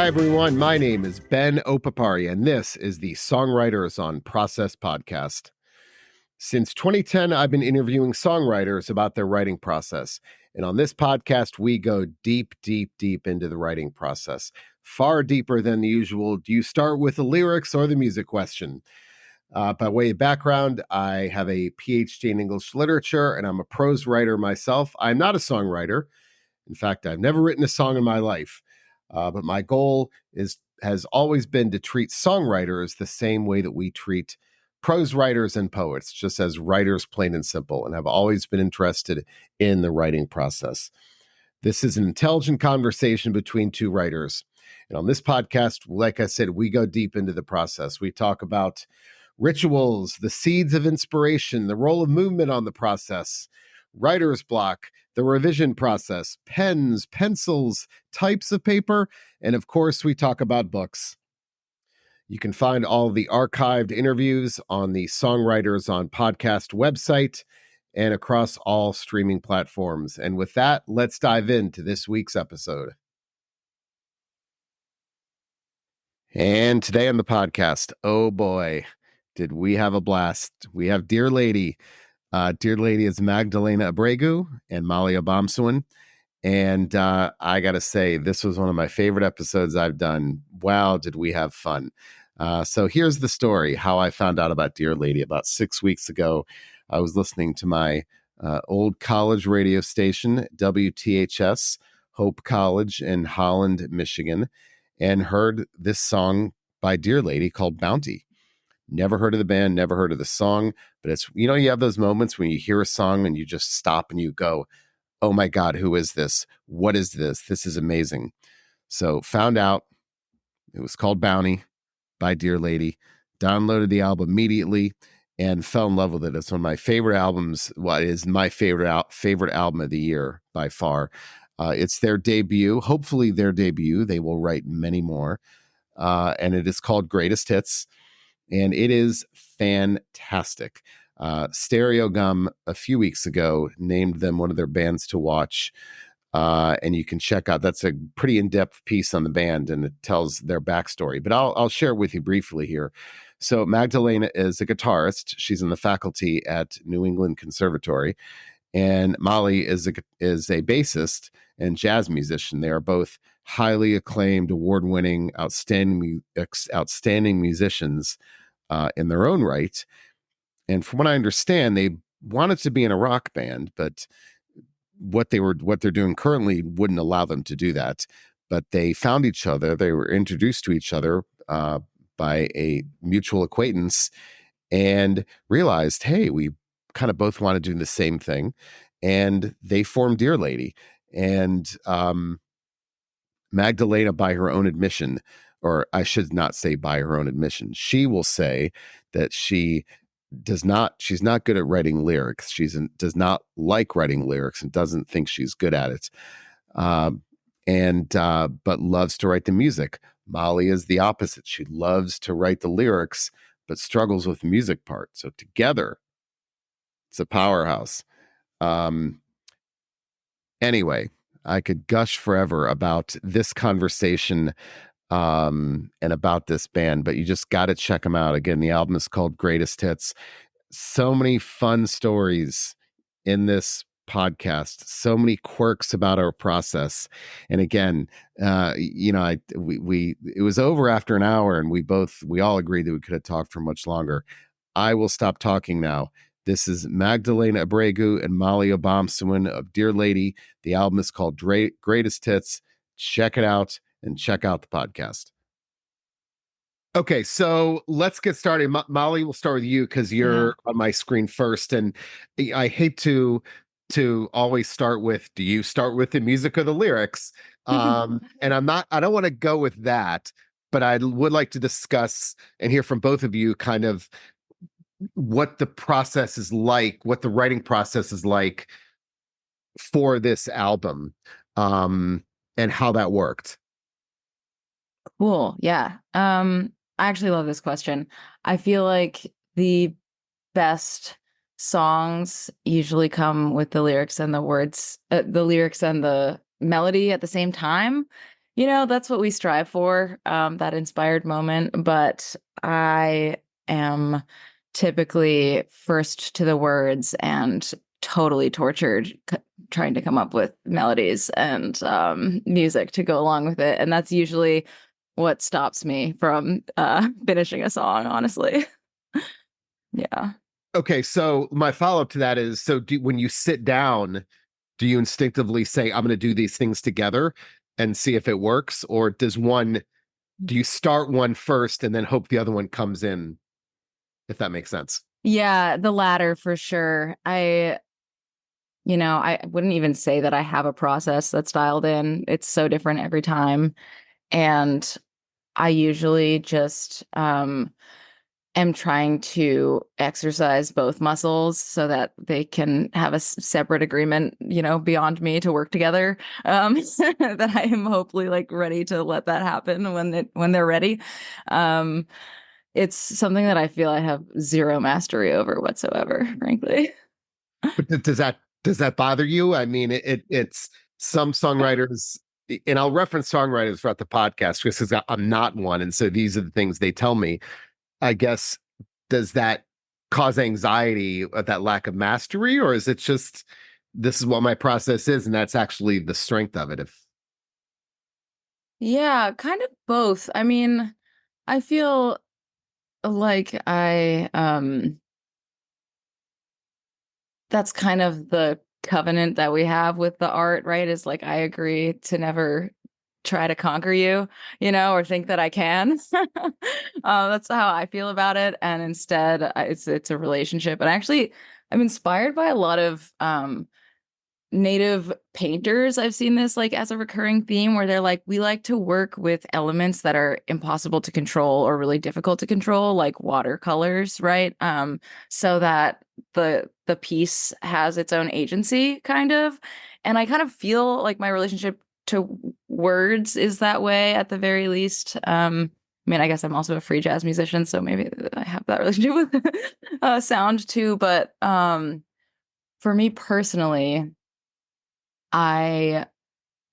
Hi, everyone. My name is Ben Opapari, and this is the Songwriters on Process podcast. Since 2010, I've been interviewing songwriters about their writing process. And on this podcast, we go deep, deep, deep into the writing process, far deeper than the usual. Do you start with the lyrics or the music question? By way of background, I have a PhD in English literature, and I'm a prose writer myself. I'm not a songwriter. In fact, I've never written a song in my life. But my goal has always been to treat songwriters the same way that we treat prose writers and poets, just as writers, plain and simple, and have always been interested in the writing process. This is an intelligent conversation between two writers. And on this podcast, like I said, we go deep into the process. We talk about rituals, the seeds of inspiration, the role of movement on the process, writer's block, the revision process, pens, pencils, types of paper, and of course, we talk about books. You can find all the archived interviews on the Songwriters on Podcast website and across all streaming platforms. And with that, let's dive into this week's episode. And today on the podcast, oh boy, did we have a blast. We have Deerlady. Deerlady is Magdalena Abrego and Mali Obomsawin. And I got to say, this was one of my favorite episodes I've done. Wow, did we have fun. So here's the story, how I found out about Deerlady. About 6 weeks ago, I was listening to my old college radio station, WTHS, Hope College in Holland, Michigan, and heard this song by Deerlady called Bounty. Never heard of the band, never heard of the song, but it's, you know, you have those moments when you hear a song and you just stop and you go, oh my God, who is this? What is this? This is amazing. So found out it was called Bounty by Deerlady, downloaded the album immediately and fell in love with it. It's one of my favorite albums. Well, it is my favorite album of the year by far. It's their debut, hopefully their debut. They will write many more. And it is called Greatest Hits. And it is fantastic. Stereo Gum a few weeks ago named them one of their bands to watch. And you can check out, that's a pretty in-depth piece on the band and it tells their backstory. But I'll share it with you briefly here. So Magdalena is a guitarist. She's in the faculty at New England Conservatory. And Mali is a bassist and jazz musician. They are both highly acclaimed, award-winning, outstanding musicians in their own right. And from what I understand, they wanted to be in a rock band, but what they're doing currently wouldn't allow them to do that. But they found each other. They were introduced to each other by a mutual acquaintance and realized, hey, we kind of both want to do the same thing. And they formed Deerlady. And Magdalena, by her own admission, or I should not say by her own admission, she will say that she's not good at writing lyrics. Does not like writing lyrics and doesn't think she's good at it. But loves to write the music. Mali is the opposite. She loves to write the lyrics, but struggles with the music part. So together, it's a powerhouse. Anyway, I could gush forever about this conversation and about this band, but you just got to check them out. Again, the album is called Greatest Hits. So many fun stories in this podcast, so many quirks about our process. And again, it was over after an hour and we all agreed that we could have talked for much longer. I will stop talking now. This is Magdalena Abrego and Mali Obomsawin of Deerlady. The album is called Greatest Hits. Check it out and check out the podcast. Okay, so let's get started. Mali, we'll start with you because you're on my screen first. And I hate to always start with, do you start with the music or the lyrics? And I don't want to go with that, but I would like to discuss and hear from both of you kind of what the process is like, what the writing process is like for this album, and how that worked. Cool. Yeah. I actually love this question. I feel like the best songs usually come with the lyrics and the words, the lyrics and the melody at the same time. That's what we strive for, that inspired moment. But I am typically first to the words and totally tortured trying to come up with melodies and music to go along with it. And that's usually what stops me from finishing a song, honestly. Yeah. Okay, so my follow-up to that is, so when you sit down, do you instinctively say, I'm going to do these things together and see if it works? Or do you start one first and then hope the other one comes in, if that makes sense? Yeah, the latter for sure. I wouldn't even say that I have a process that's dialed in. It's so different every time. And I usually just am trying to exercise both muscles so that they can have a separate agreement, beyond me to work together. That I am hopefully like ready to let that happen when they're ready. Um, it's something that I feel I have zero mastery over whatsoever, frankly. But does that bother you? I mean, it's some songwriters, and I'll reference songwriters throughout the podcast just because I'm not one, and so these are the things they tell me. I guess, does that cause anxiety at that lack of mastery, or is it just this is what my process is, and that's actually the strength of it? If Yeah, kind of both. I mean, I feel like that's kind of the covenant that we have with the art, right? Is like I agree to never try to conquer you, or think that I can. That's how I feel about it. And instead, it's a relationship. And actually, I'm inspired by a lot of native painters. I've seen this like as a recurring theme where they're like, we like to work with elements that are impossible to control or really difficult to control, like watercolors, right? So that the piece has its own agency, kind of. And I kind of feel like my relationship to words is that way at the very least. I mean, I guess I'm also a free jazz musician, so maybe I have that relationship with sound too. But for me personally, I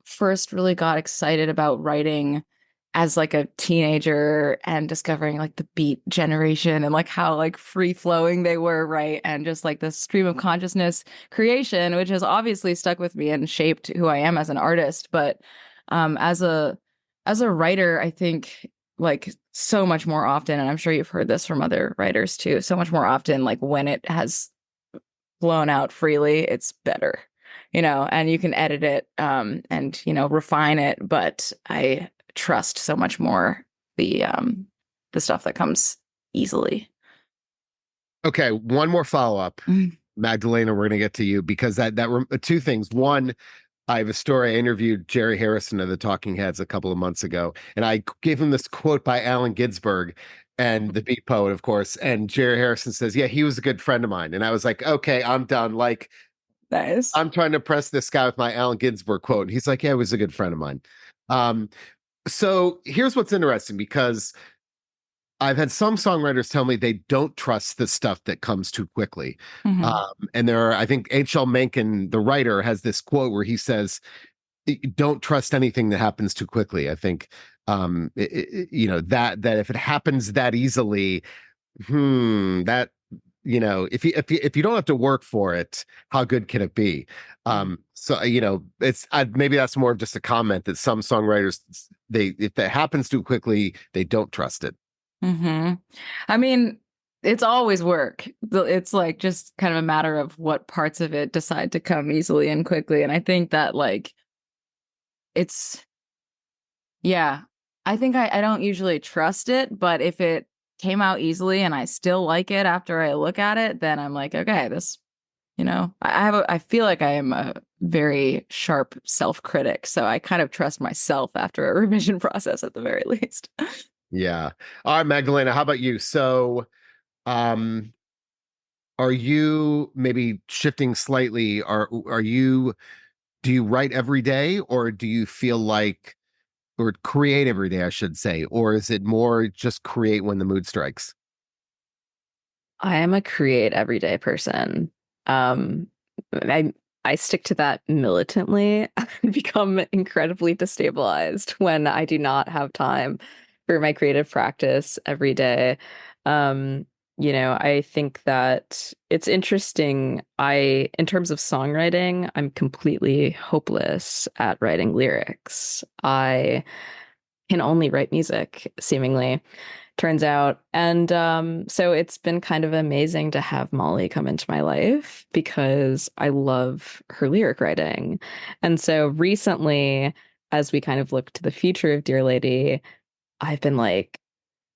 first really got excited about writing as like a teenager and discovering like the beat generation and like how like free flowing they were, right? And just like the stream of consciousness creation, which has obviously stuck with me and shaped who I am as an artist. But as a writer, I think like so much more often, and I'm sure you've heard this from other writers too, so much more often, like when it has blown out freely, it's better, and you can edit it and refine it, but I trust so much more the stuff that comes easily. okay, one more follow-up, Mm. Magdalena, we're going to get to you because two things. One, I have a story. I interviewed Jerry Harrison of the Talking Heads a couple of months ago, and I gave him this quote by Allen Ginsberg, and the beat poet, of course. And Jerry Harrison says, "Yeah, he was a good friend of mine." And I was like, "Okay, I'm done." Like, Nice. I'm trying to press this guy with my Allen Ginsberg quote. And he's like, "Yeah, he was a good friend of mine." Um, so here's what's interesting because I've had some songwriters tell me they don't trust the stuff that comes too quickly. Hmm. And I think H.L. Mencken, the writer, has this quote where he says, don't trust anything that happens too quickly. I think, that if it happens that easily, that, if you don't have to work for it, how good can it be? So, maybe that's more of just a comment that some songwriters, if that happens too quickly, they don't trust it. Hmm. I mean, it's always work. It's like just kind of a matter of what parts of it decide to come easily and quickly. And I think that like it's yeah, I think I don't usually trust it, but if it came out easily and I still like it after I look at it, then I'm like, okay, this, I feel like I am a very sharp self-critic, so I kind of trust myself after a revision process at the very least. Yeah. All right, Magdalena, how about you? So, um, are you maybe shifting slightly? Do you write every day or do you feel like, or create every day, I should say, or is it more just create when the mood strikes? I am a create everyday person. Um, I stick to that militantly and become incredibly destabilized when I do not have time for my creative practice every day. Um, I think that it's interesting. In terms of songwriting, I'm completely hopeless at writing lyrics. I can only write music, seemingly, turns out. And so it's been kind of amazing to have Molly come into my life because I love her lyric writing. And so recently, as we kind of look to the future of Deerlady, I've been like,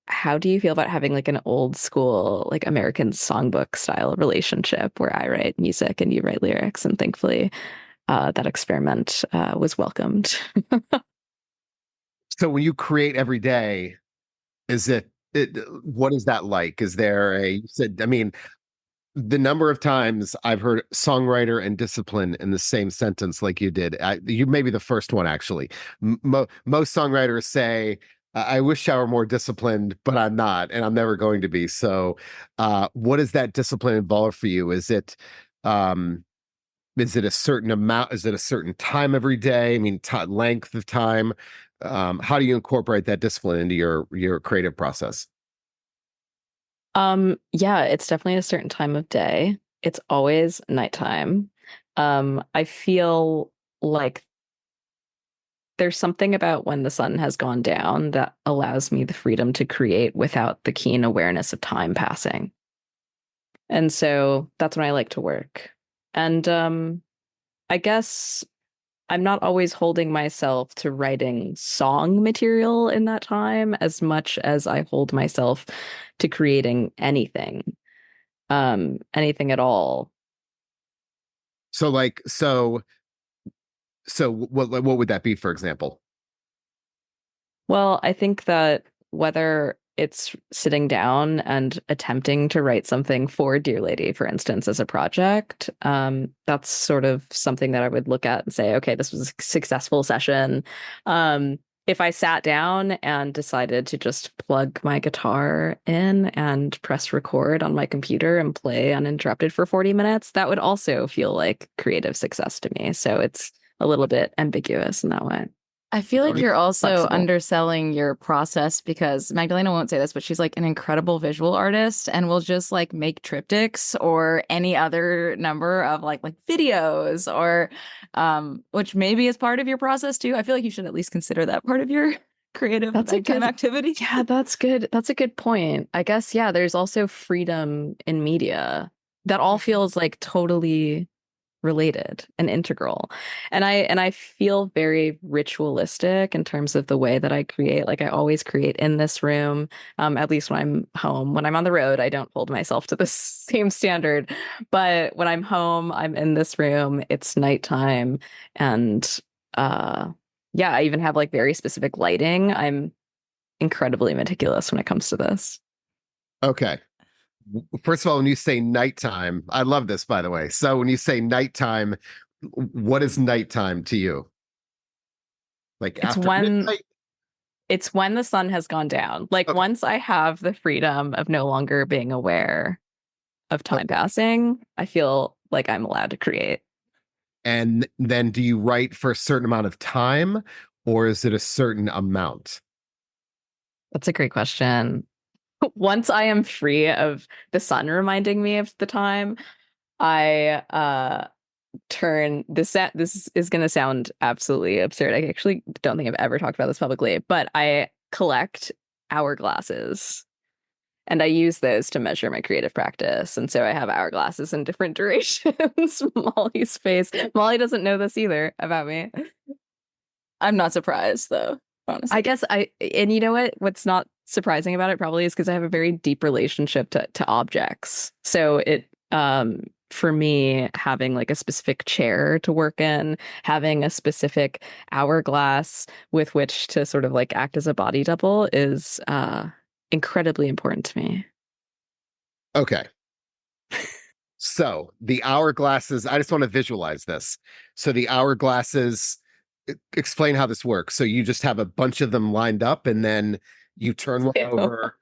how do you feel about having like an old school, like American songbook style relationship where I write music and you write lyrics? And thankfully, that experiment was welcomed. So when you create every day, is what is that like? Is there you said, I mean, the number of times I've heard songwriter and discipline in the same sentence like you did. You may be the first one, actually. Most songwriters say, I wish I were more disciplined, but I'm not, and I'm never going to be. So, what does that discipline involve for you? Um, is it a certain amount? Is it a certain time every day? I mean, length of time. How do you incorporate that discipline into your creative process? Yeah, it's definitely a certain time of day. It's always nighttime. I feel like there's something about when the sun has gone down that allows me the freedom to create without the keen awareness of time passing. And so that's when I like to work. And I guess I'm not always holding myself to writing song material in that time as much as I hold myself to creating anything at all. So, what would that be, for example? Well, I think that whether it's sitting down and attempting to write something for Deerlady, for instance, as a project, that's sort of something that I would look at and say, okay, this was a successful session. If I sat down and decided to just plug my guitar in and press record on my computer and play uninterrupted for 40 minutes, that would also feel like creative success to me. So it's a little bit ambiguous in that way. I feel like Or you're also flexible. underselling your process because Magdalena won't say this, but she's like an incredible visual artist and will just like make triptychs or any other number of like videos or which maybe is part of your process too. I feel like you should at least consider that part of your creative That's a nighttime good, activity. yeah, that's good. That's a good point. I guess, yeah, there's also freedom in media that all Mhm. feels like totally related and integral. And I feel very ritualistic in terms of the way that I create. Like I always create in this room, at least when I'm home. When I'm on the road, I don't hold myself to the same standard. But when I'm home, I'm in this room, it's nighttime. And yeah, I even have like very specific lighting. I'm incredibly meticulous when it comes to this. Okay. First of all, when you say nighttime, I love this, by the way. So when you say nighttime, what is nighttime to you? Like It's after when midnight? it's when the sun has gone down. Like Okay. once I have the freedom of no longer being aware of time Okay. passing, I feel like I'm allowed to create. And then do you write for a certain amount of time or is it a certain amount? That's a great question. Once I am free of the sun reminding me of the time, I turn this is going to sound absolutely absurd. I actually don't think I've ever talked about this publicly, but I collect hourglasses and I use those to measure my creative practice. And so I have hourglasses in different durations. Molly's face. Molly doesn't know this either about me. I'm not surprised though, honestly. I guess and you know what? What's not surprising about it probably is because I have a very deep relationship to objects. So for me, having like a specific chair to work in, having a specific hourglass with which to sort of like act as a body double is incredibly important to me. Okay. So the hourglasses, I just want to visualize this. So the hourglasses, explain how this works. So you just have a bunch of them lined up and then You turn one over.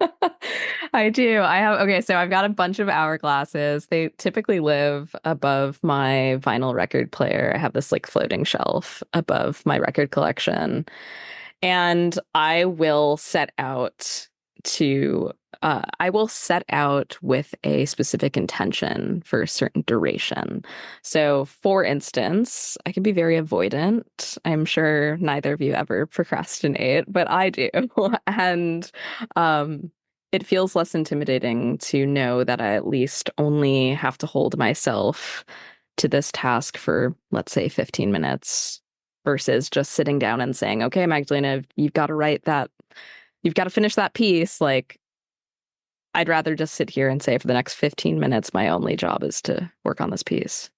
I do. So I've got a bunch of hourglasses. They typically live above my vinyl record player. I have this like floating shelf above my record collection. And I will set out with a specific intention for a certain duration. So, for instance, I can be very avoidant. I'm sure neither of you ever procrastinate, but I do. And it feels less intimidating to know that I at least only have to hold myself to this task for, let's say, 15 minutes versus just sitting down and saying, okay, Magdalena, you've got to finish that piece. Like, I'd rather just sit here and say for the next 15 minutes, my only job is to work on this piece.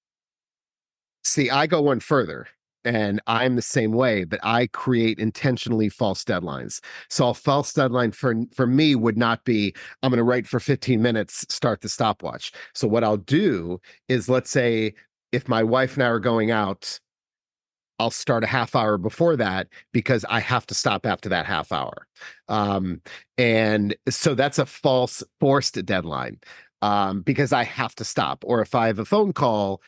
See, I go one further. And I'm the same way, but I create intentionally false deadlines. So a false deadline for me would not be, I'm going to write for 15 minutes, start the stopwatch. So what I'll do is, let's say if my wife and I are going out, I'll start a half hour before that because I have to stop after that half hour. And so that's a false forced deadline because I have to stop. Or if I have a phone call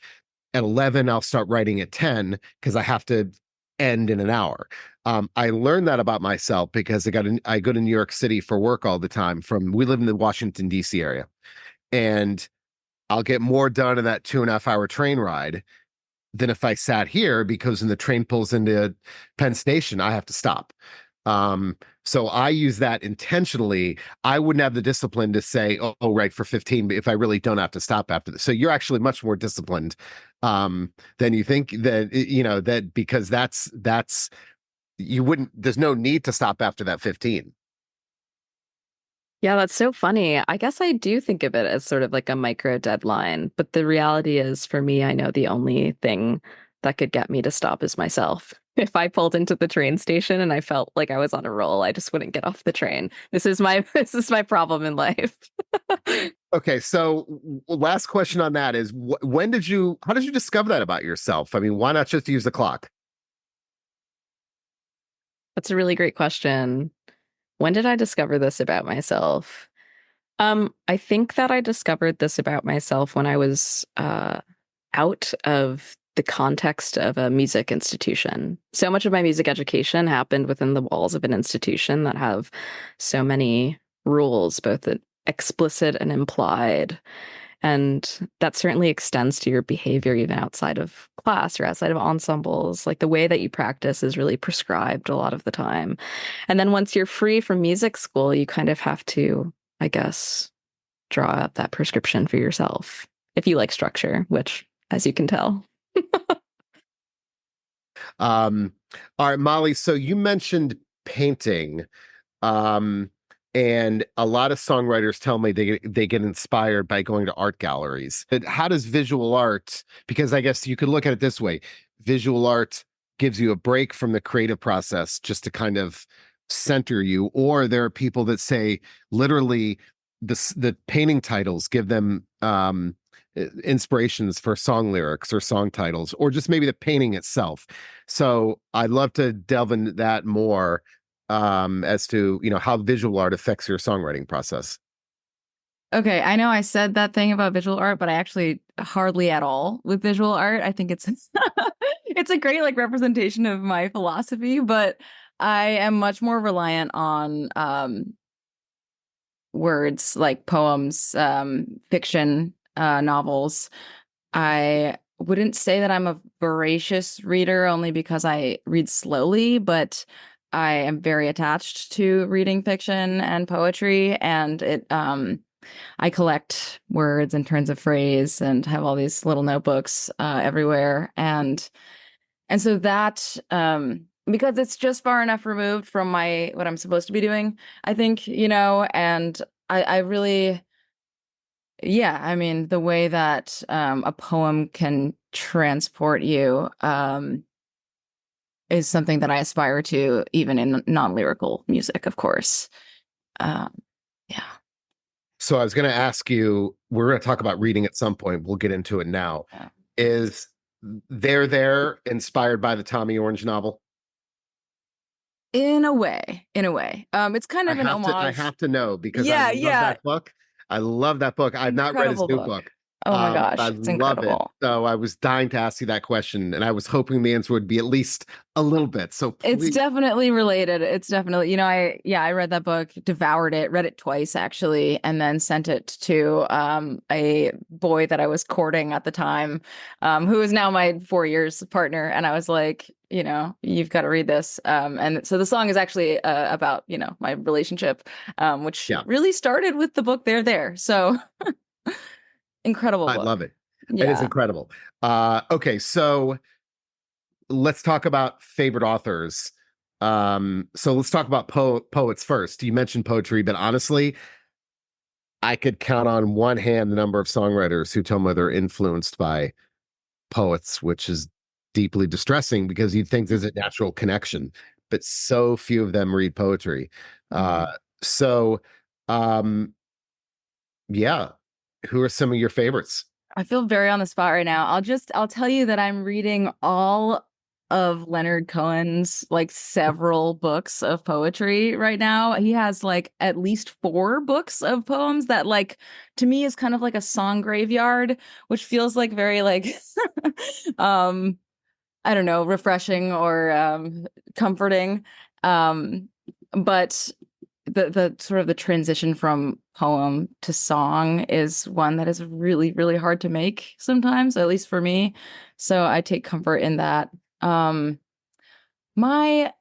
at 11, I'll start writing at 10 because I have to end in an hour. I learned that about myself because I go to New York City for work all the time. We live in the Washington, D.C. area. And I'll get more done in that 2.5 hour train ride than if I sat here, because when the train pulls into Penn Station, I have to stop. So I use that intentionally. I wouldn't have the discipline to say, right, for 15, but if I really don't have to stop after this. So you're actually much more disciplined than you think that because there's no need to stop after that 15. Yeah, that's so funny. I guess I do think of it as sort of like a micro deadline, but the reality is for me, I know the only thing that could get me to stop is myself. If I pulled into the train station and I felt like I was on a roll, I just wouldn't get off the train. This is my problem in life. Okay, so last question on that is, how did you discover that about yourself? I mean, why not just use the clock? That's a really great question. When did I discover this about myself? I think that I discovered this about myself when I was out of the context of a music institution. So much of my music education happened within the walls of an institution that have so many rules, both explicit and implied. And that certainly extends to your behavior even outside of class or outside of ensembles. Like the way that you practice is really prescribed a lot of the time. And then once you're free from music school, you kind of have to, I guess, draw up that prescription for yourself if you like structure, which, as you can tell. All right, Molly, so you mentioned painting. And a lot of songwriters tell me they get inspired by going to art galleries. But how does visual art, because I guess you could look at it this way, visual art gives you a break from the creative process just to kind of center you, or there are people that say literally the painting titles give them inspirations for song lyrics or song titles, or just maybe the painting itself. So I'd love to delve into that more as to how visual art affects your songwriting process. Okay, I know I said that thing about visual art, but I actually hardly at all with visual art. I think it's it's a great like representation of my philosophy, but I am much more reliant on words like poems, fiction, novels. I wouldn't say that I'm a voracious reader only because I read slowly, but I am very attached to reading fiction and poetry, and I collect words and turns of phrase and have all these little notebooks everywhere, and so that because it's just far enough removed from what I'm supposed to be doing, I think, and I really, yeah, I mean, the way that a poem can transport you is something that I aspire to, even in non-lyrical music, of course. Um, yeah. So I was going to ask you, we're going to talk about reading at some point. We'll get into it now. Yeah. Is There inspired by the Tommy Orange novel? In a way. It's kind of an I homage. have to know because I Yeah, love yeah. that book. I love that book. I've not read his Incredible new book. book. Oh my But I gosh, it's love it. incredible. So I was dying to ask you that question, and I was hoping the answer would be at least a little bit. So It's please. definitely related. It's definitely, I read that book, devoured it, read it twice actually, and then sent it to a boy that I was courting at the time, who is now my 4 years partner. And I was like, you've got to read this. And so the song is actually about, my relationship, which Yeah. really started with the book They're There. So incredible I book. love it. It is Yeah. incredible. Okay, so let's talk about favorite authors. So let's talk about poets first. You mentioned poetry, but honestly, I could count on one hand the number of songwriters who tell me they're influenced by poets, which is deeply distressing because you'd think there's a natural connection, but so few of them read poetry. Uh, so, um, yeah, who are some of your favorites? I feel very on the spot right now. I'll tell you that I'm reading all of Leonard Cohen's like several books of poetry right now. He has like at least 4 books of poems that like to me is kind of like a song graveyard, which feels like very like um I don't know, refreshing or comforting. Um but the sort of the transition from poem to song is one that is really, really hard to make sometimes, at least for me. So I take comfort in that. My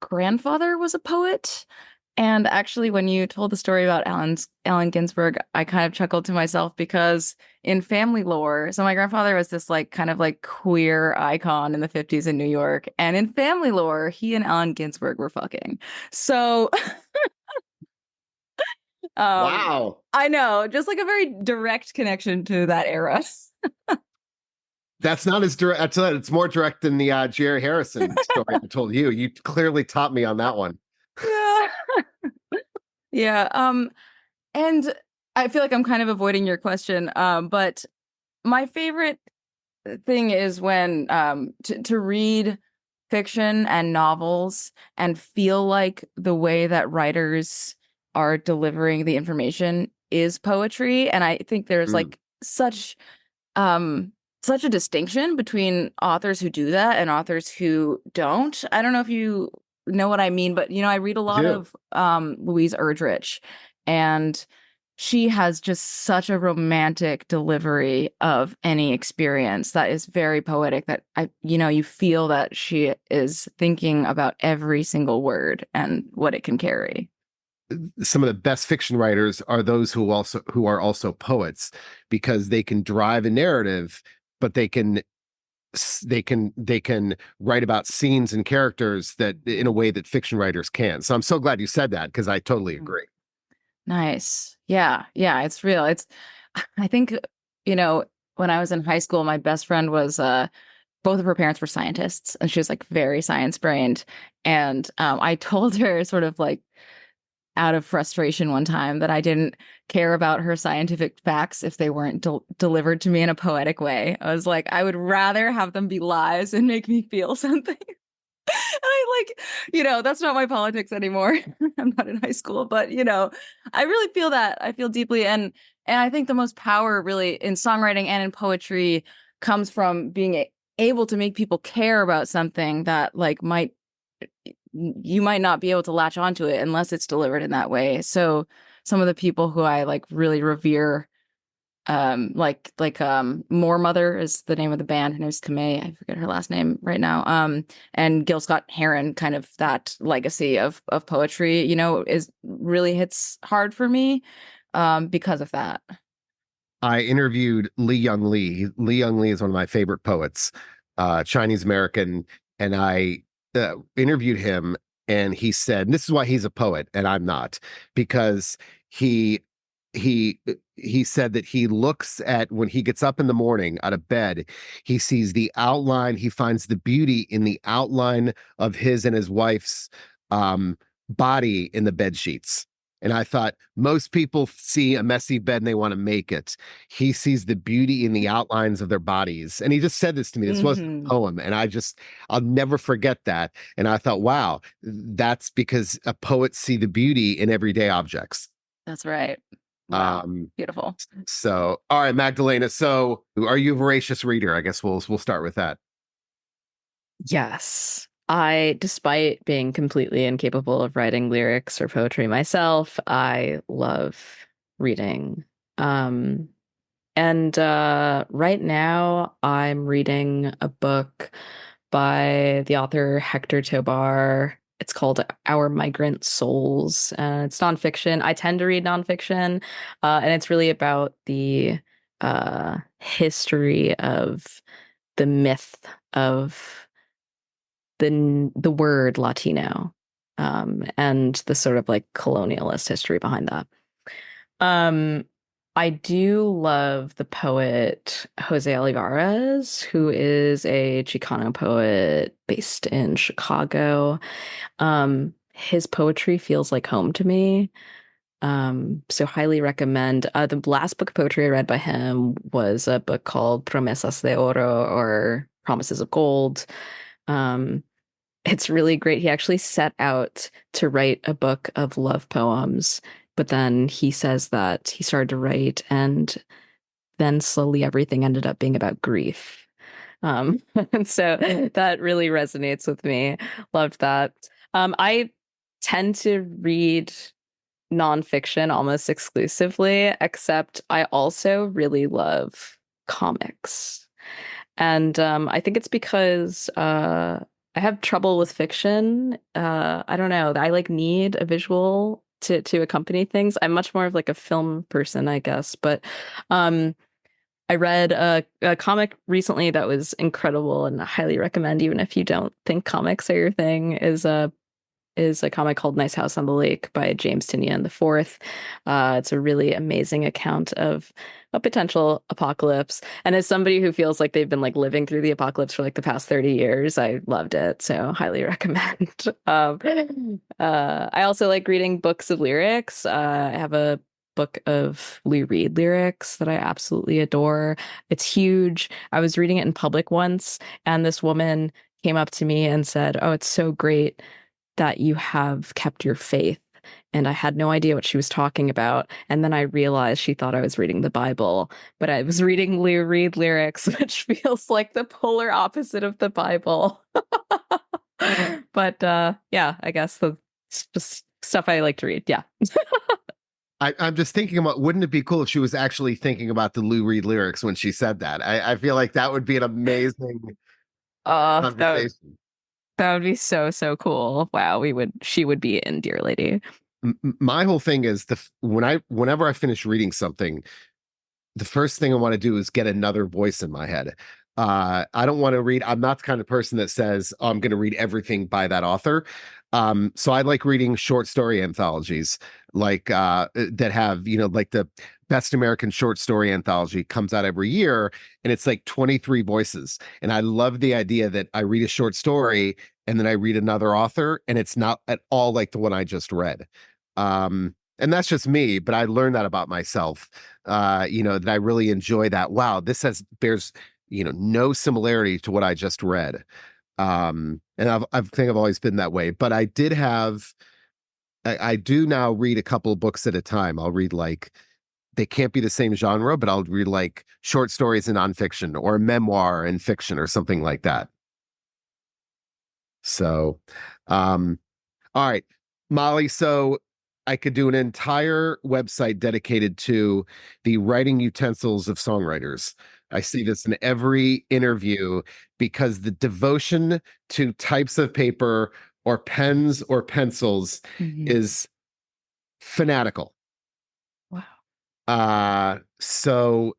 grandfather was a poet. And actually, when you told the story about Allen Ginsberg, I kind of chuckled to myself because in family lore, so my grandfather was this like kind of like queer icon in the 50s in New York. And in family lore, he and Allen Ginsberg were fucking. So Wow. I know, just like a very direct connection to that era. That's not as direct. I tell you, it's more direct than the Jerry Harrison story I told you. You clearly taught me on that one. Yeah. Yeah. And I feel like I'm kind of avoiding your question. But my favorite thing is when to read fiction and novels and feel like the way that writers are delivering the information is poetry. And I think there's Mm. like um such a distinction between authors who do that and authors who don't. I don't know if you know what I mean, but I read a I lot do. of Louise Erdrich, and she has just such a romantic delivery of any experience that is very poetic that you feel that she is thinking about every single word and what it can carry. Some of the best fiction writers are those who are also poets because they can drive a narrative, but they can write about scenes and characters that in a way that fiction writers can. So I'm so glad you said that because I totally agree. Nice. Yeah. Yeah. It's real. I think, when I was in high school, my best friend was, both of her parents were scientists and she was like very science brained. And I told her sort of like out of frustration one time that I didn't care about her scientific facts if they weren't delivered to me in a poetic way. I was like, I would rather have them be lies and make me feel something. And I like, that's not my politics anymore. I'm not in high school, but I really feel that. I feel deeply and I think the most power really in songwriting and in poetry comes from being able to make people care about something that like you might not be able to latch onto it unless it's delivered in that way. So some of the people who I like really revere More Mother is the name of the band. Her name's Kamei. I forget her last name right now. And Gil Scott Heron, kind of that legacy of poetry, is really hits hard for me because of that. I interviewed Lee Young Lee. Lee Young Lee is one of my favorite poets, Chinese American, and I interviewed him, and he said, and this is why he's a poet and I'm not, because he he he said that he looks at when he gets up in the morning out of bed, he sees the outline, he finds the beauty in the outline of his and his wife's body in the bed sheets. And I thought most people see a messy bed and they want to make it. He sees the beauty in the outlines of their bodies. And he just said this to me. This wasn't a poem. And I'll never forget that. And I thought, wow, that's because a poet see the beauty in everyday objects. That's right. Wow. Beautiful. So, all right, Magdalena. So are you a voracious reader? I guess we'll start with that. Yes. Despite being completely incapable of writing lyrics or poetry myself, I love reading. And right now I'm reading a book by the author Hector Tobar. It's called Our Migrant Souls. It's nonfiction. I tend to read nonfiction, and it's really about the history of the myth of the word Latino, and the sort of like colonialist history behind that. I do love the poet Jose Olivares, who is a Chicano poet based in Chicago. His poetry feels like home to me. So highly recommend. The last book of poetry I read by him was a book called Promesas de Oro, or Promises of Gold. It's really great. He actually set out to write a book of love poems, but then he says that he started to write and then slowly everything ended up being about grief. And so that really resonates with me. Loved that. I tend to read nonfiction almost exclusively, except I also really love comics. And I think it's because I have trouble with fiction. I don't know. I like need a visual to accompany things. I'm much more of like a film person, I guess. But I read a comic recently that was incredible and I highly recommend, even if you don't think comics are your thing, is a comic called Nice House on the Lake by James Tynion IV. It's a really amazing account of a potential apocalypse. And as somebody who feels like they've been like living through the apocalypse for like the past 30 years, I loved it. So highly recommend. I also like reading books of lyrics. I have a book of Lou Reed lyrics that I absolutely adore. It's huge. I was reading it in public once, and this woman came up to me and said, "Oh, it's so great that you have kept your faith." And I had no idea what she was talking about. And then I realized she thought I was reading the Bible, but I was reading Lou Reed lyrics, which feels like the polar opposite of the Bible. But yeah, I guess that's just stuff I like to read. Yeah. I'm just thinking about, wouldn't it be cool if she was actually thinking about the Lou Reed lyrics when she said that? I feel like that would be an amazing conversation. That would be so, so cool. Wow, she would be in Deerlady. My whole thing is whenever I finish reading something, the first thing I want to do is get another voice in my head. I don't want to read. I'm not the kind of person that says, oh, I'm going to read everything by that author. So I like reading short story anthologies, like that have, like the Best American Short Story Anthology comes out every year, and it's like 23 voices. And I love the idea that I read a short story and then I read another author, and it's not at all like the one I just read. And that's just me, but I learned that about myself. That I really enjoy that. Wow, this bears no similarity to what I just read. And I think I've always been that way. But I do now read a couple of books at a time. I'll read like, they can't be the same genre, but I'll read like short stories in nonfiction or a memoir in fiction or something like that. So, all right, Molly. So I could do an entire website dedicated to the writing utensils of songwriters. I see this in every interview because the devotion to types of paper or pens or pencils is fanatical. Wow. So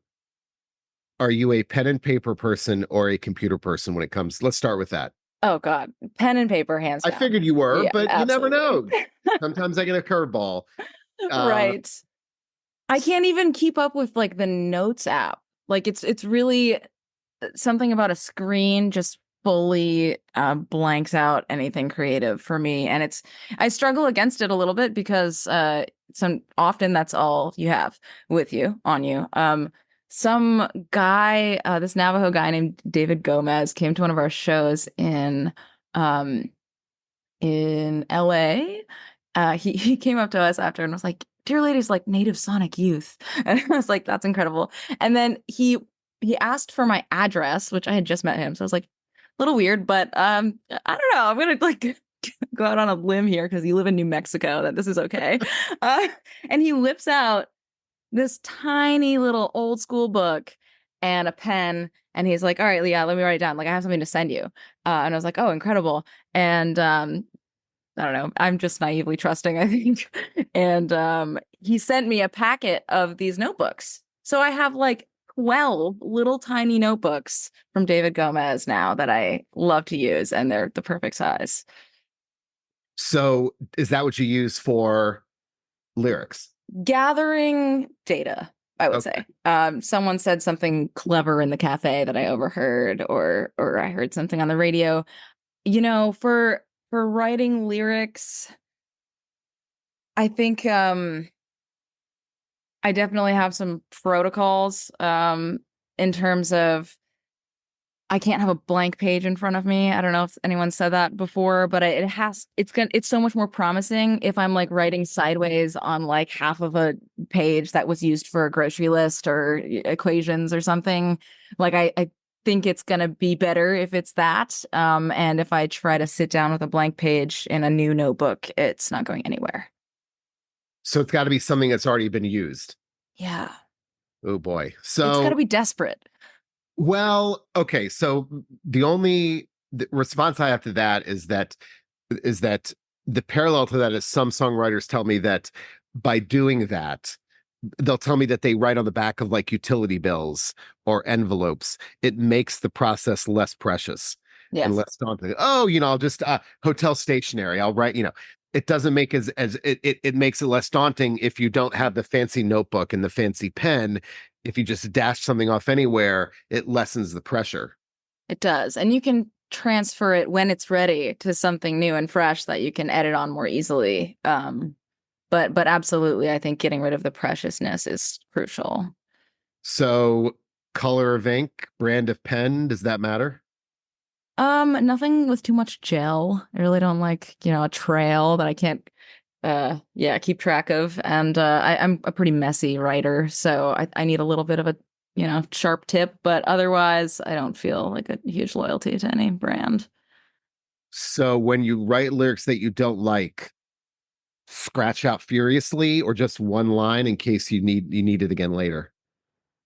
are you a pen and paper person or a computer person when it comes? Let's start with that. Oh God, pen and paper, hands down. I figured you were, Yeah, but absolutely. You never know. Sometimes I get a curveball. Right. I can't even keep up with like the notes app. Like it's really something about a screen just fully blanks out anything creative for me, and I struggle against it a little bit because often that's all you have with you on you. Some guy, this Navajo guy named David Gomez, came to one of our shows um in LA. He came up to us after and was like, Deerlady's like native Sonic Youth. And I was like, that's incredible. And then he asked for my address, which I had just met him. So I was like, a little weird, but I don't know. I'm gonna like go out on a limb here because you live in New Mexico, that this is okay. Uh, and he whips out this tiny little old school book and a pen. And he's like, all right, Leah, let me write it down. Like, I have something to send you. And I was like, oh, incredible. And I don't know. I'm just naively trusting, I think. And he sent me a packet of these notebooks. So I have like 12 little tiny notebooks from David Gomez now that I love to use, and they're the perfect size. So is that what you use for lyrics? Gathering data, I would say. Someone said something clever in the cafe that I overheard, or I heard something on the radio. You know, for writing lyrics, I think I definitely have some protocols in terms of I can't have a blank page in front of me. I don't know if anyone said that before, but it's so much more promising if I'm like writing sideways on like half of a page that was used for a grocery list or equations or something. Like I think it's gonna be better if it's that. And if I try to sit down with a blank page in a new notebook, it's not going anywhere. So it's got to be something that's already been used. Yeah. Oh boy. It's got to be desperate. Well, okay. So the response I have to that is that the parallel to that is some songwriters tell me that by doing that, they'll tell me that they write on the back of like utility bills or envelopes. It makes the process less precious and less daunting. Oh, I'll just hotel stationery. I'll write, it doesn't make it makes it less daunting if you don't have the fancy notebook and the fancy pen. If you just dash something off anywhere, it lessens the pressure. It does. And you can transfer it when it's ready to something new and fresh that you can edit on more easily. But absolutely, I think getting rid of the preciousness is crucial. So color of ink, brand of pen, does that matter? Nothing with too much gel. I really don't like, a trail that I can't keep track of. And I'm a pretty messy writer, so I need a little bit of a, sharp tip, but otherwise I don't feel like a huge loyalty to any brand. So when you write lyrics that you don't like, scratch out furiously or just one line in case you need it again later?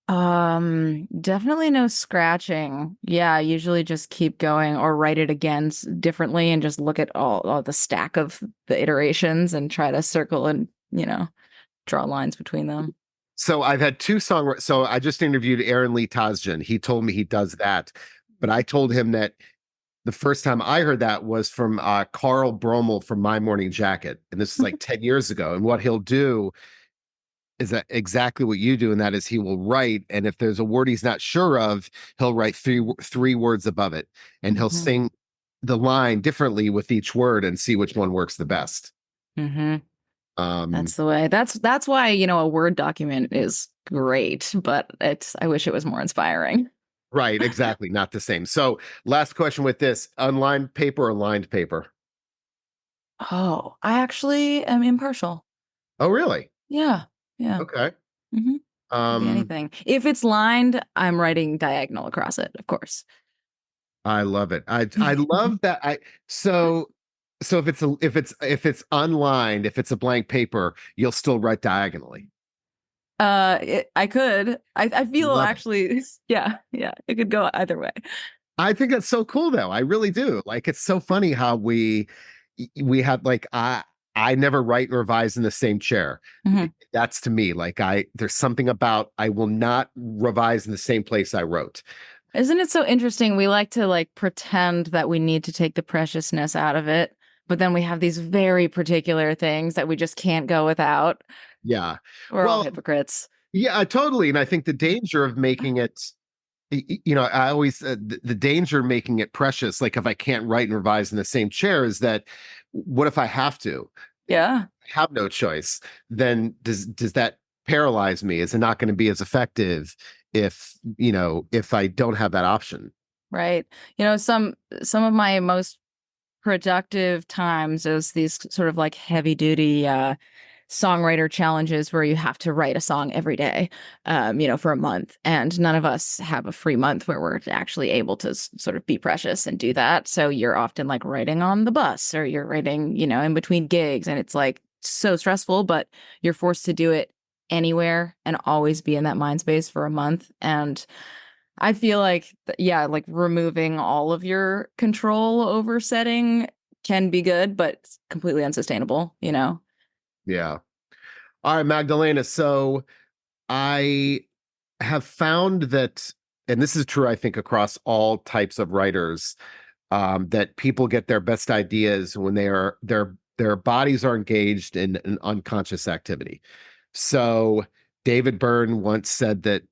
Definitely no scratching. Yeah, I usually just keep going or write it again differently and just look at all the stack of the iterations and try to circle and, draw lines between them. So I've had two songwriters. So I just interviewed Aaron Lee Tasjan. He told me he does that, but I told him that the first time I heard that was from Carl Bromel from My Morning Jacket. And this is like 10 years ago. And what he'll do is that exactly what you do, and that is he will write, and if there's a word he's not sure of, he'll write three words above it, and he'll sing the line differently with each word and see which one works the best. That's the way. That's why, a Word document is great, but I wish it was more inspiring. Right, exactly. Not the same. So last question with this: unlined paper or lined paper? Oh, I actually am impartial. Oh, really? Yeah. Yeah. Okay. Could be anything. If it's lined, I'm writing diagonal across it, of course. I love it. I love that. So if it's unlined, if it's a blank paper, you'll still write diagonally. I could. I feel Love actually, yeah, it could go either way. I think that's so cool, though. I really do. Like, it's so funny how we have like I never write and revise in the same chair. That's to me like there's something about I will not revise in the same place I wrote. Isn't it so interesting? We like to like pretend that we need to take the preciousness out of it, but then we have these very particular things that we just can't go without. Yeah. We're all hypocrites. Yeah, totally. And I think the danger of making it I always the danger in making it precious, like if I can't write and revise in the same chair, is that what if I have to? Yeah. Have no choice, then does that paralyze me? Is it not going to be as effective if I don't have that option? Right. Some of my most productive times is these sort of like heavy duty songwriter challenges where you have to write a song every day, for a month. And none of us have a free month where we're actually able to sort of be precious and do that. So you're often like writing on the bus or you're writing, in between gigs. And it's like so stressful, but you're forced to do it anywhere and always be in that mind space for a month. And I feel like, like removing all of your control over setting can be good, but it's completely unsustainable. Yeah. All right, Magdalena. So I have found that, and this is true, I think, across all types of writers, that people get their best ideas when their bodies are engaged in an unconscious activity. So David Byrne once said that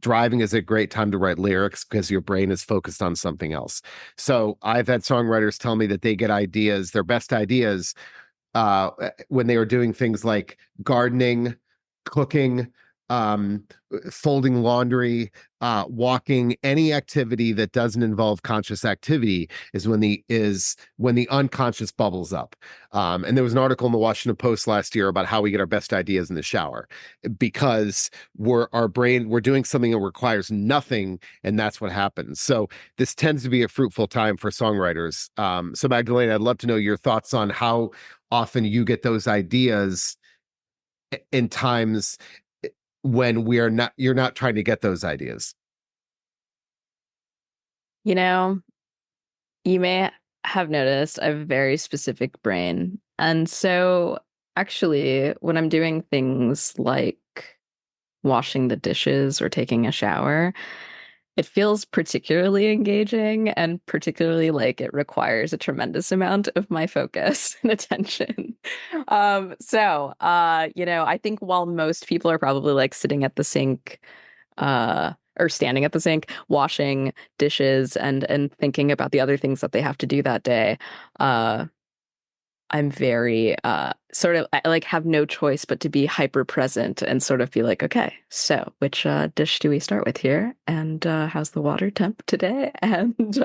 driving is a great time to write lyrics because your brain is focused on something else. So I've had songwriters tell me that they get ideas, their best ideas, when they were doing things like gardening, cooking, um, folding laundry, walking, any activity that doesn't involve conscious activity is when the unconscious bubbles up. And there was an article in the Washington Post last year about how we get our best ideas in the shower because we're doing something that requires nothing, and that's what happens. So this tends to be a fruitful time for songwriters. So Magdalena, I'd love to know your thoughts on how often you get those ideas in times when you're not trying to get those ideas. You may have noticed I have a very specific brain. And so actually, when I'm doing things like washing the dishes or taking a shower, it feels particularly engaging and particularly like it requires a tremendous amount of my focus and attention. I think while most people are probably like sitting at the sink, or standing at the sink, washing dishes and thinking about the other things that they have to do that day, I'm very sort of I like have no choice but to be hyper present and sort of be like, okay, so which dish do we start with here? And how's the water temp today? And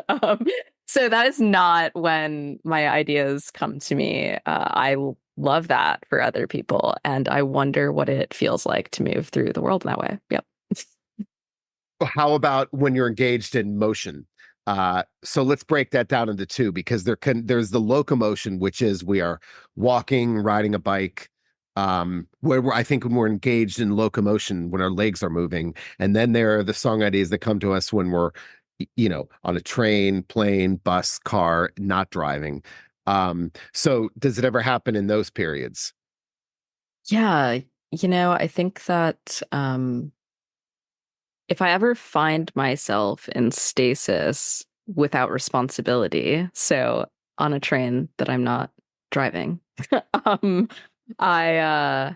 so that is not when my ideas come to me. I love that for other people, and I wonder what it feels like to move through the world that way. Yep. How about when you're engaged in motion? So let's break that down into two, because there's the locomotion, which is we are walking, riding a bike, I think when we're engaged in locomotion, when our legs are moving, and then there are the song ideas that come to us when we're, on a train, plane, bus, car, not driving. So does it ever happen in those periods? Yeah, I think that if I ever find myself in stasis without responsibility, so on a train that I'm not driving, um, I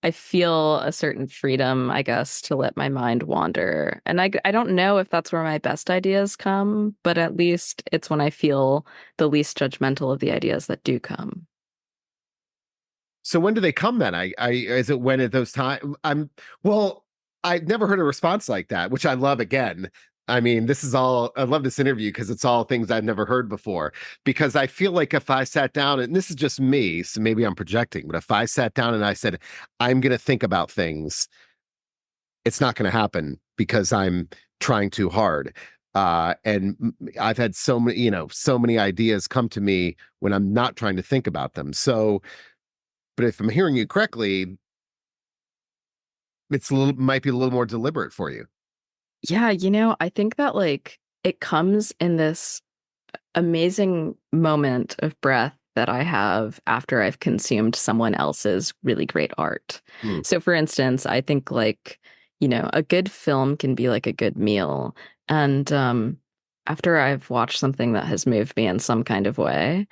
I feel a certain freedom, I guess, to let my mind wander. And I don't know if that's where my best ideas come, but at least it's when I feel the least judgmental of the ideas that do come. So when do they come then? Is it when at those times? Well, I've never heard a response like that, which I love again. I mean, I love this interview because it's all things I've never heard before. Because I feel like if I sat down, and this is just me, so maybe I'm projecting, but if I sat down and I said, I'm going to think about things, it's not going to happen because I'm trying too hard. And I've had so many ideas come to me when I'm not trying to think about them. So, but if I'm hearing you correctly, might be a little more deliberate for you. Yeah, I think that like it comes in this amazing moment of breath that I have after I've consumed someone else's really great art. Hmm. So, for instance, I think like, a good film can be like a good meal. And after I've watched something that has moved me in some kind of way,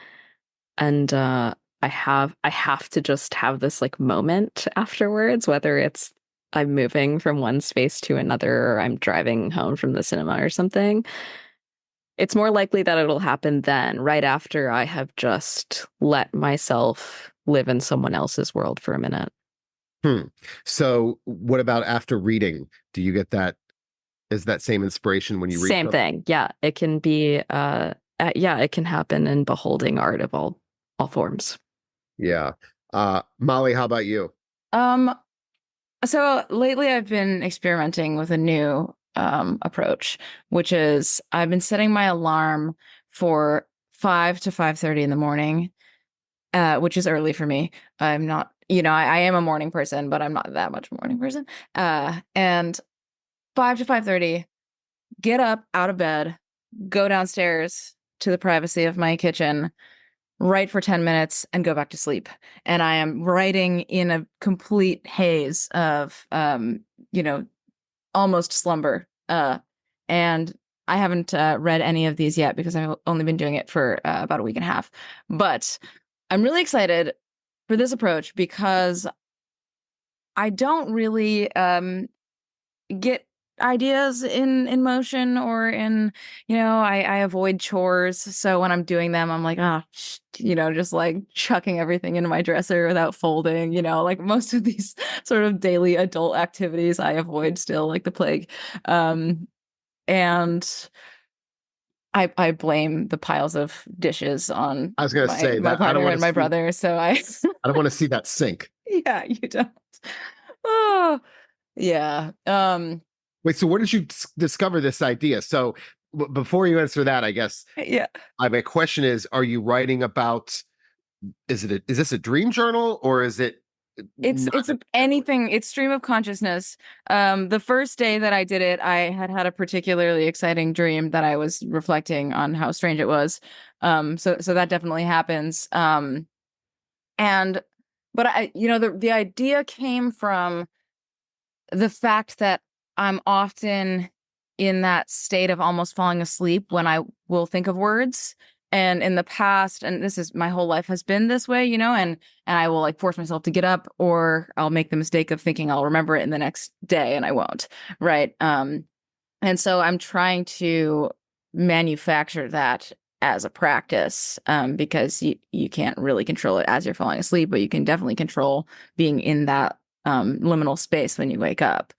and I have to just have this like moment afterwards, whether it's I'm moving from one space to another, or I'm driving home from the cinema or something, it's more likely that it'll happen then, right after I have just let myself live in someone else's world for a minute. So what about after reading? Do you get that? Is that same inspiration when you read Same something? thing. Yeah, it can be yeah, it can happen in beholding art of all forms. Yeah. Molly, how about you? Um, so lately I've been experimenting with a new approach, which is I've been setting my alarm for 5 to 5:30 in the morning, which is early for me. I'm not, I am a morning person, but I'm not that much a morning person. And 5 to 5:30, get up out of bed, go downstairs to the privacy of my kitchen, write for 10 minutes and go back to sleep. And I am writing in a complete haze of, almost slumber. And I haven't read any of these yet because I've only been doing it for about a week and a half. But I'm really excited for this approach because I don't really get ideas in motion or in, I avoid chores. So when I'm doing them, I'm like, just like chucking everything into my dresser without folding, like most of these sort of daily adult activities I avoid still like the plague. And I blame the piles of dishes on I was going to say my that I don't partner want and to my see, brother. So I I don't want to see that sink. yeah, you don't. Oh, yeah. Wait, so where did you discover this idea? So before you answer that, I guess Yeah. my question is, are you writing about, is this a dream journal or is it It's not anything. It's stream of consciousness. The first day that I did it, I had a particularly exciting dream that I was reflecting on how strange it was. So that definitely happens. And but the idea came from the fact that I'm often in that state of almost falling asleep when I will think of words. And in the past, and this is my whole life has been this way, and I will like force myself to get up, or I'll make the mistake of thinking I'll remember it in the next day and I won't. Right. And so I'm trying to manufacture that as a practice, because you can't really control it as you're falling asleep, but you can definitely control being in that liminal space when you wake up.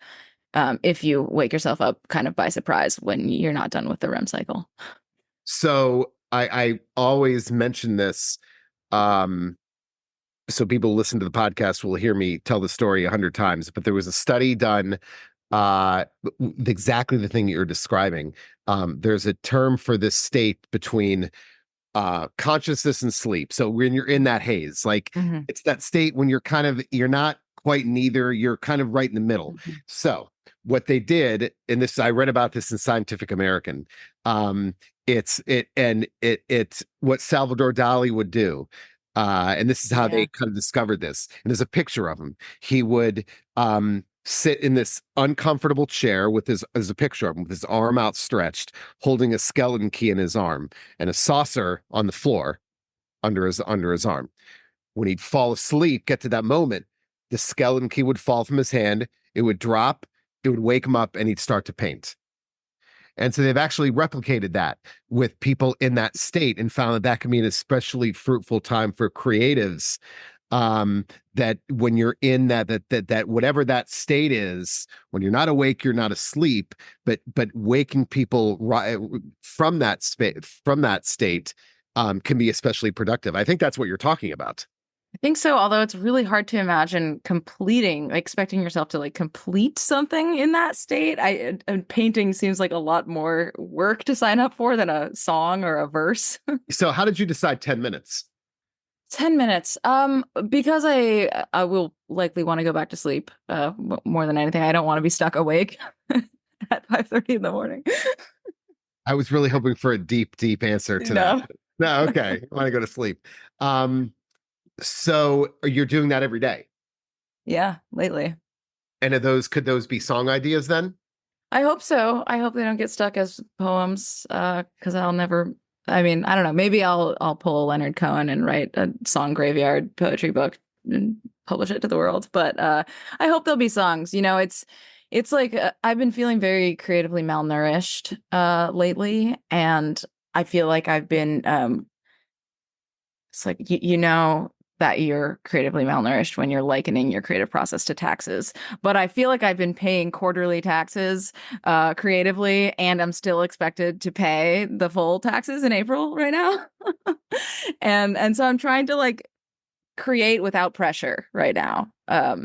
If you wake yourself up kind of by surprise when you're not done with the REM cycle. So I always mention this. So people who listen to the podcast will hear me tell the story 100 times, but there was a study done, exactly the thing you're describing. There's a term for this state between consciousness and sleep. So when you're in that haze, like it's that state when you're not quite neither, you're kind of right in the middle. So what they did, and this I read about this in Scientific American, it's what Salvador Dali would do. And this is how they kind of discovered this. And there's a picture of him. He would sit in this uncomfortable chair with there's a picture of him with his arm outstretched, holding a skeleton key in his arm and a saucer on the floor under his arm. When he'd fall asleep, get to that moment, the skeleton key would fall from his hand, it would drop, it would wake him up, and he'd start to paint. And so they've actually replicated that with people in that state and found that that can be an especially fruitful time for creatives. That when you're in that whatever that state is, when you're not awake, you're not asleep, but waking people from that state can be especially productive. I think that's what you're talking about. I think so, although it's really hard to imagine expecting yourself to like complete something in that state. Painting seems like a lot more work to sign up for than a song or a verse. So how did you decide 10 minutes? 10 minutes. Because I will likely want to go back to sleep, more than anything. I don't want to be stuck awake at 5:30 in the morning. I was really hoping for a deep answer to No. that. No, okay. I want to go to sleep. So you're doing that every day. Yeah, lately. And could those be song ideas then? I hope so. I hope they don't get stuck as poems, because I'll never. I mean, I don't know. Maybe I'll pull Leonard Cohen and write a song graveyard poetry book and publish it to the world. But I hope there'll be songs. It's like I've been feeling very creatively malnourished lately, and I feel like I've been it's like that you're creatively malnourished when you're likening your creative process to taxes. But I feel like I've been paying quarterly taxes creatively, and I'm still expected to pay the full taxes in April right now. and so I'm trying to like create without pressure right now. Yeah.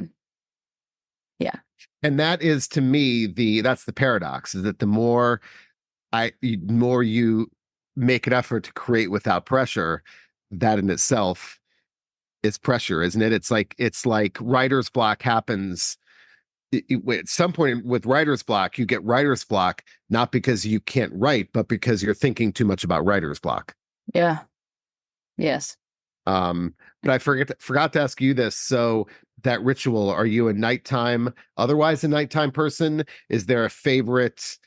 And that is, to me, that's the paradox, is that the more you make an effort to create without pressure, that in itself is pressure, isn't it? It's like writer's block happens at some point. With writer's block, you get writer's block not because you can't write, but because you're thinking too much about writer's block. Yeah. Yes. But I forgot to ask you this. So that ritual, are you a nighttime, otherwise a nighttime person? Is there a favorite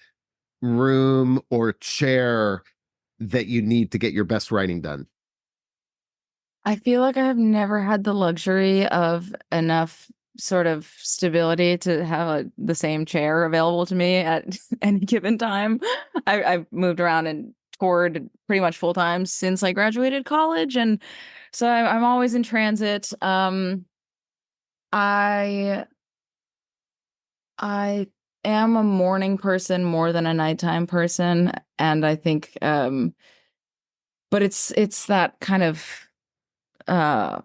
room or chair that you need to get your best writing done? I feel like I've never had the luxury of enough sort of stability to have the same chair available to me at any given time. I've moved around and toured pretty much full time since I graduated college, and so I'm always in transit. I I am a morning person more than a nighttime person, and I think but it's that kind of uh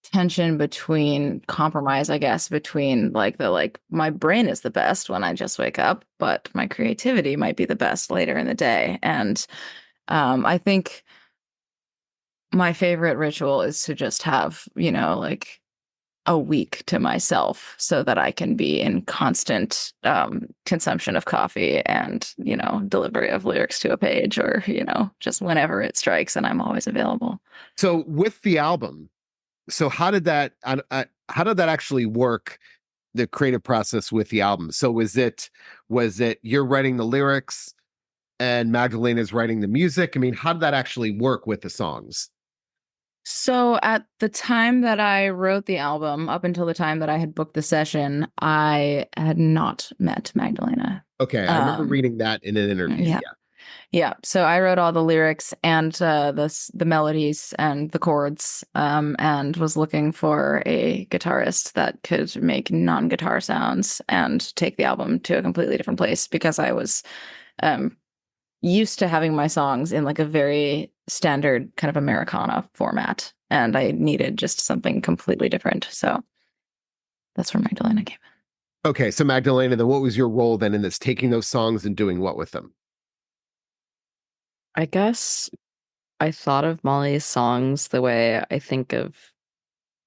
tension between compromise, I guess, between like my brain is the best when I just wake up, but my creativity might be the best later in the day. And I think my favorite ritual is to just have, like a week to myself so that I can be in constant consumption of coffee and, delivery of lyrics to a page, or, just whenever it strikes, and I'm always available. So with the album, so how did that actually work, the creative process with the album? So was it you're writing the lyrics and Magdalena's writing the music? I mean, how did that actually work with the songs? So at the time that I wrote the album, up until the time that I had booked the session, I had not met Magdalena. Okay, I remember reading that in an interview. Yeah. Yeah, so I wrote all the lyrics and the melodies and the chords, and was looking for a guitarist that could make non-guitar sounds and take the album to a completely different place, because I was used to having my songs in like a very standard kind of Americana format, and I needed just something completely different. So that's where Magdalena came in. Okay, so Magdalena, then what was your role then in this, taking those songs and doing what with them? I guess I thought of Molly's songs the way I think of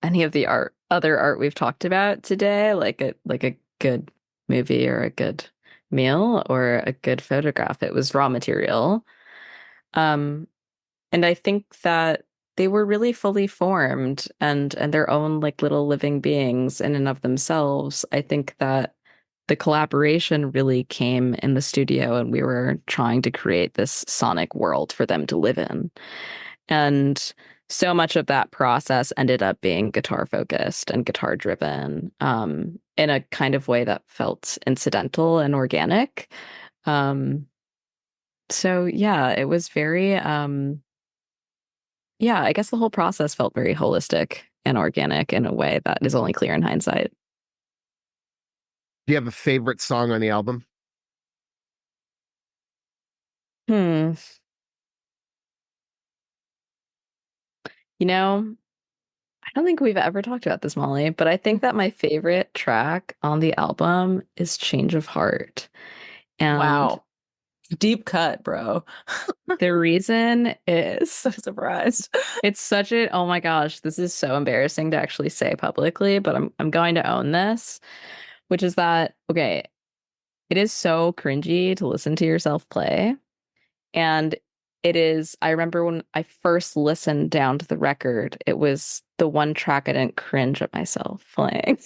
any of the other art we've talked about today, like a good movie or a good meal or a good photograph. It was raw material. And I think that they were really fully formed and their own like little living beings in and of themselves. I think that the collaboration really came in the studio, and we were trying to create this sonic world for them to live in. And so much of that process ended up being guitar focused and guitar driven, in a kind of way that felt incidental and organic. So yeah, it was very, yeah, I guess the whole process felt very holistic and organic in a way that is only clear in hindsight. Do you have a favorite song on the album? Hmm. I don't think we've ever talked about this, Molly, but I think that my favorite track on the album is Change of Heart. And Wow. Deep cut, bro. the reason is, So surprised. it's such a, oh my gosh, this is so embarrassing to actually say publicly, but I'm going to own this, which is that, okay, it is so cringy to listen to yourself play. And I remember when I first listened down to the record, it was the one track I didn't cringe at myself playing.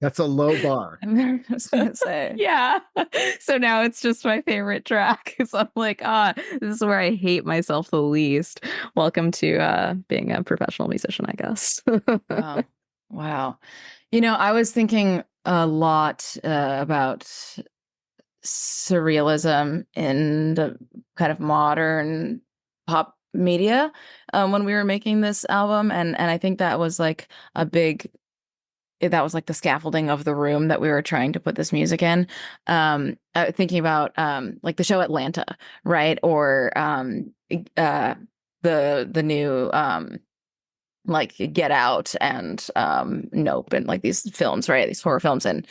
That's a low bar. I was gonna say. Yeah. So now it's just my favorite track. So I'm like, this is where I hate myself the least. Welcome to being a professional musician, I guess. Wow. Wow. I was thinking a lot about surrealism in the kind of modern pop media when we were making this album, and I think that was like that was like the scaffolding of the room that we were trying to put this music in. Thinking about like the show Atlanta, right? Or the new like Get Out and Nope, and like these films, right? These horror films, and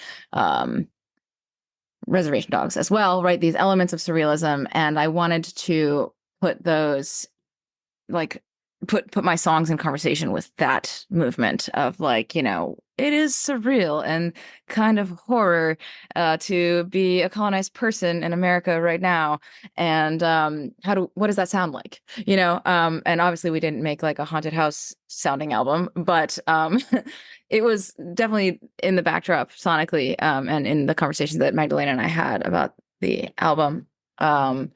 Reservation Dogs as well, right? These elements of surrealism, and I wanted to put those, like, put my songs in conversation with that movement of, like, it is surreal and kind of horror to be a colonized person in America right now, and what does that sound like, and obviously we didn't make like a haunted house sounding album, but it was definitely in the backdrop sonically, and in the conversations that Magdalena and I had about the album, and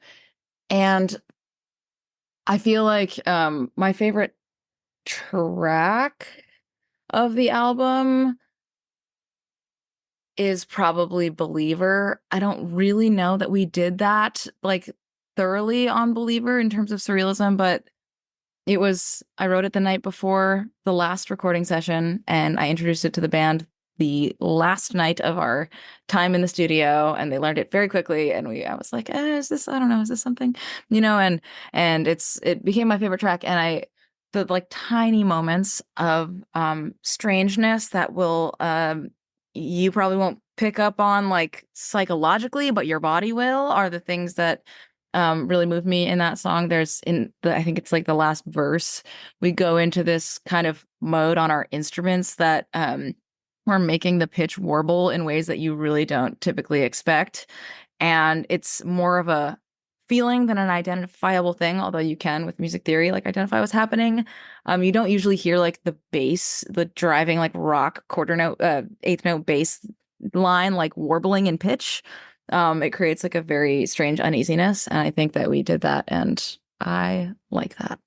I feel like my favorite track of the album is probably Believer. I don't really know that we did that like thoroughly on Believer in terms of surrealism, but I wrote it the night before the last recording session, and I introduced it to the band the last night of our time in the studio, and they learned it very quickly. And I was like, is this, I don't know, is this something, and it became my favorite track. And the like tiny moments of strangeness that will, you probably won't pick up on like psychologically, but your body will, are the things that really moved me in that song. I think it's like the last verse, we go into this kind of mode on our instruments that we're making the pitch warble in ways that you really don't typically expect. And it's more of a feeling than an identifiable thing, although you can with music theory like identify what's happening. You don't usually hear like the bass, the driving like rock quarter note, eighth note bass line like warbling in pitch. It creates like a very strange uneasiness, and I think that we did that, and I like that.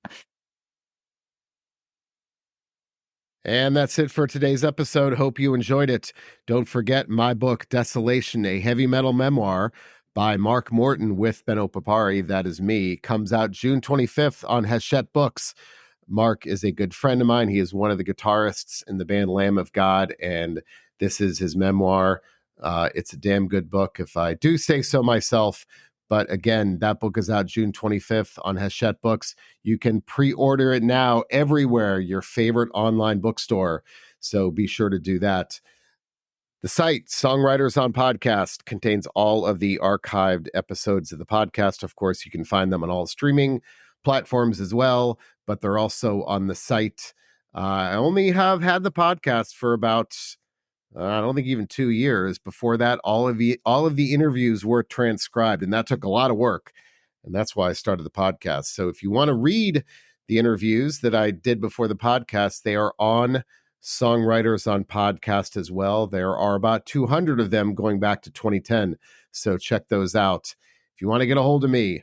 And that's it for today's episode. Hope you enjoyed it. Don't forget my book, Desolation, a heavy metal memoir by Mark Morton with Benno Papari, that is me, comes out June 25th on Hachette Books. Mark is a good friend of mine. He is one of the guitarists in the band Lamb of God, and this is his memoir. It's a damn good book, if I do say so myself. But again, that book is out June 25th on Hachette Books. You can pre-order it now everywhere, your favorite online bookstore. So be sure to do that. The site, Songwriters on Podcast, contains all of the archived episodes of the podcast. Of course, you can find them on all streaming platforms as well, but they're also on the site. I only have had the podcast for about I don't think even 2 years. Before that, all of the interviews were transcribed, and that took a lot of work. And that's why I started the podcast. So if you want to read the interviews that I did before the podcast, they are on Songwriters on Podcast as well. There are about 200 of them going back to 2010. So check those out. If you want to get a hold of me,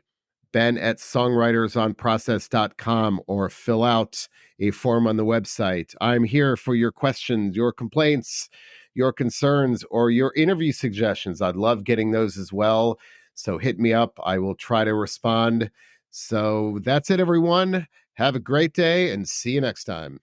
ben@songwritersonprocess.com, or fill out a form on the website. I'm here for your questions, your complaints, your concerns, or your interview suggestions. I'd love getting those as well. So hit me up. I will try to respond. So that's it, everyone. Have a great day and see you next time.